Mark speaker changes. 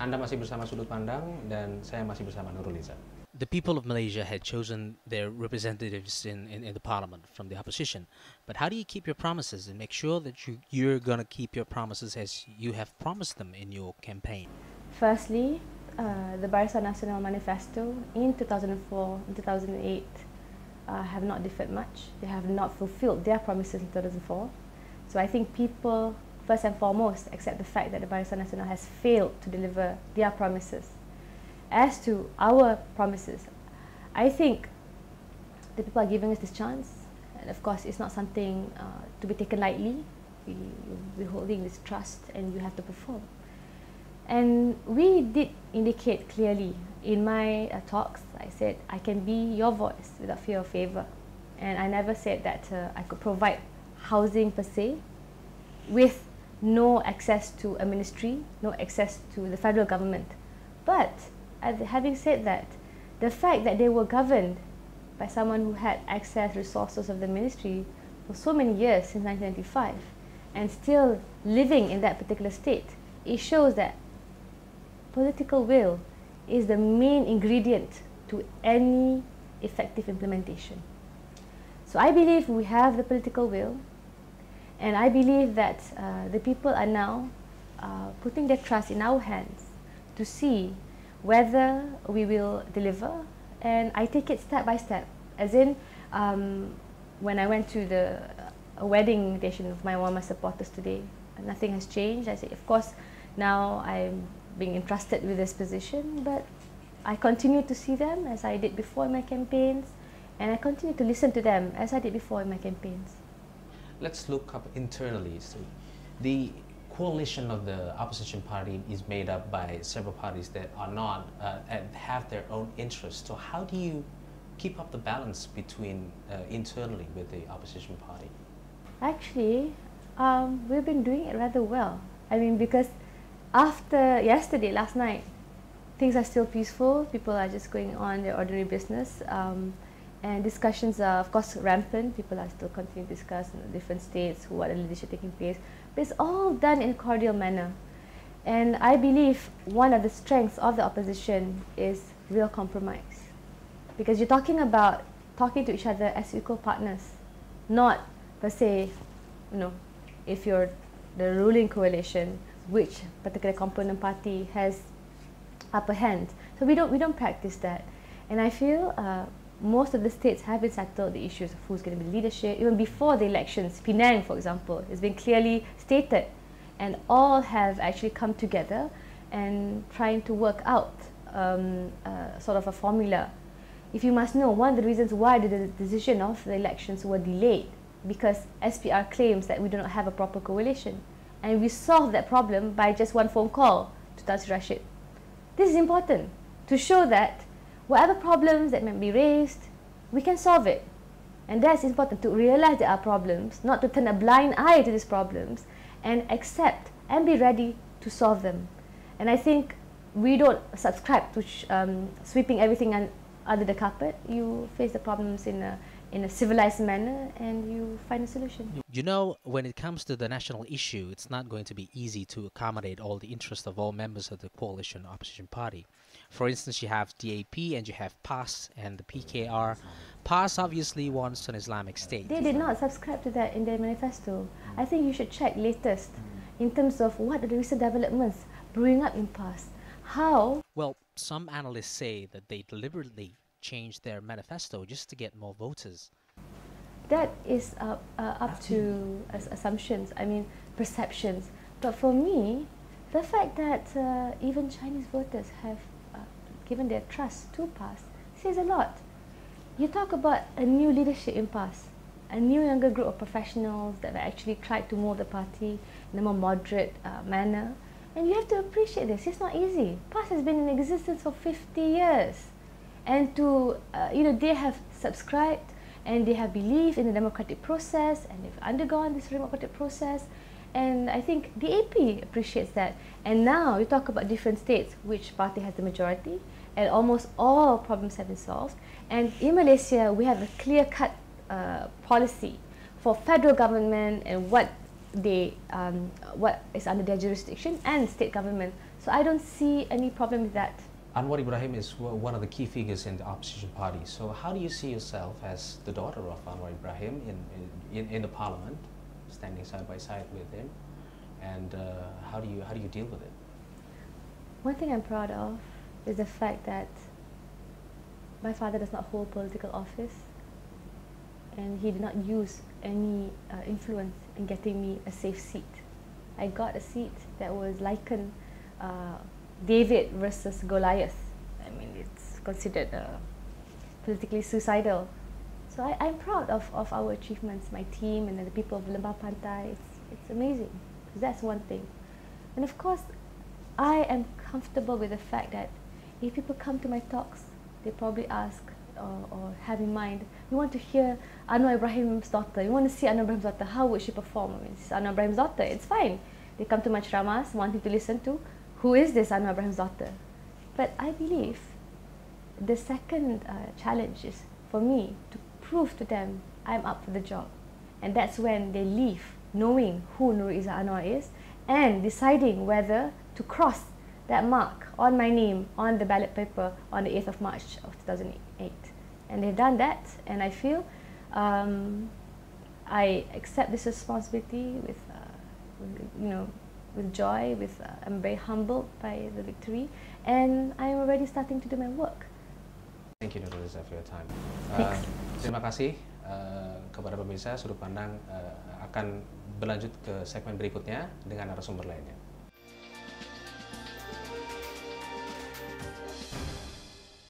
Speaker 1: Anda masih bersama Sudut Pandang dan saya masih bersama Nurul Izzah.
Speaker 2: The people of Malaysia had chosen their representatives in the parliament from the opposition. But how do you keep your promises and make sure that you're going to keep your promises as you have promised them in your campaign?
Speaker 3: Firstly, the Barisan Nasional Manifesto in 2004 and 2008 have not differed much. They have not fulfilled their promises in 2004. So I think people, first and foremost, accept the fact that the Barisan Nasional has failed to deliver their promises. As to our promises, I think the people are giving us this chance, and of course it's not something to be taken lightly. We're holding this trust and we have to perform. And we did indicate clearly in my talks, I said I can be your voice without fear or favour. And I never said that I could provide housing per se with no access to a ministry, no access to the federal government. But having said that, the fact that they were governed by someone who had access resources of the ministry for so many years since 1995 and still living in that particular state, it shows that political will is the main ingredient to any effective implementation. So I believe we have the political will, and I believe that the people are now putting their trust in our hands to see whether we will deliver. And I take it step by step, as in when I went to the wedding invitation of one of my supporters today, nothing has changed. I say, of course, now I'm being entrusted with this position, but I continue to see them as I did before in my campaigns, and I continue to listen to them as I did before in my campaigns.
Speaker 1: Let's look up internally. So the coalition of the opposition party is made up by several parties that are not and have their own interests. So how do you keep up the balance between internally with the opposition party?
Speaker 3: Actually, we've been doing it rather well. I mean, because after yesterday, last night, things are still peaceful. People are just going on their ordinary business. And discussions are, of course, rampant. People are still continuing to discuss in different states, what are the leadership taking place. But it's all done in a cordial manner. And I believe one of the strengths of the opposition is real compromise. Because you're talking about talking to each other as equal partners, not per se, if you're the ruling coalition, which particular component party has upper hand. So we don't practice that. And I feel most of the states have been settled the issues of who's going to be leadership. Even before the elections, Penang, for example, has been clearly stated, and all have actually come together and trying to work out sort of a formula. If you must know, one of the reasons why the decision of the elections were delayed, because SPR claims that we do not have a proper coalition, and we solved that problem by just one phone call to Tan Sri Rashid. This is important to show that whatever problems that may be raised, we can solve it. And that's important, to realize there are problems, not to turn a blind eye to these problems, and accept and be ready to solve them. And I think we don't subscribe to sweeping everything under the carpet. You face the problems in a civilized manner and you find a solution.
Speaker 2: You know, when it comes to the national issue, it's not going to be easy to accommodate all the interests of all members of the coalition opposition party. For instance, you have DAP and you have PAS and the PKR. PAS obviously wants an Islamic state.
Speaker 3: They did not subscribe to that in their manifesto. I think you should check latest in terms of what are the recent developments brewing up in PAS. How?
Speaker 2: Well, some analysts say that they deliberately changed their manifesto just to get more voters.
Speaker 3: That is up to assumptions, perceptions. But for me, the fact that even Chinese voters have given their trust to PAS says a lot. You talk about a new leadership in PAS, a new younger group of professionals that have actually tried to mold the party in a more moderate manner. And you have to appreciate this. It's not easy. PAS has been in existence for 50 years. And to, they have subscribed and they have believed in the democratic process and they've undergone this democratic process. And I think the AP appreciates that. And now you talk about different states, which party has the majority, and almost all problems have been solved. And in Malaysia, we have a clear-cut policy for federal government and what is under their jurisdiction, and state government. So I don't see any problem with that.
Speaker 1: Anwar Ibrahim is one of the key figures in the opposition party. So how do you see yourself as the daughter of Anwar Ibrahim in the parliament, standing side by side with him, and how do you deal with it?
Speaker 3: One thing I'm proud of is the fact that my father does not hold political office, and he did not use any influence in getting me a safe seat. I got a seat that was likened David versus Goliath. I mean, it's considered politically suicidal. So I'm proud of our achievements, my team, and then the people of Lembah Pantai. It's amazing. That's one thing. And of course, I am comfortable with the fact that if people come to my talks, they probably ask or have in mind, we want to hear Anwar Ibrahim's daughter. We want to see Anwar Ibrahim's daughter. How would she perform? I mean, it's Anwar Ibrahim's daughter. It's fine. They come to my ceramahs wanting to listen to, who is this Anwar Ibrahim's daughter? But I believe the second challenge is for me to prove to them I'm up for the job. And that's when they leave knowing who Nurul Izzah Anwar is and deciding whether to cross that mark on my name on the ballot paper on the 8th of March of 2008. And they've done that, and I feel I accept this responsibility with with joy. I'm very humbled by the victory, and I'm already starting to do my work.
Speaker 1: Thank you, Nurul Izzah, for your time.
Speaker 3: Thanks.
Speaker 1: Terima kasih kepada pemirsa. Sudut pandang akan berlanjut ke segmen berikutnya dengan narasumber lainnya.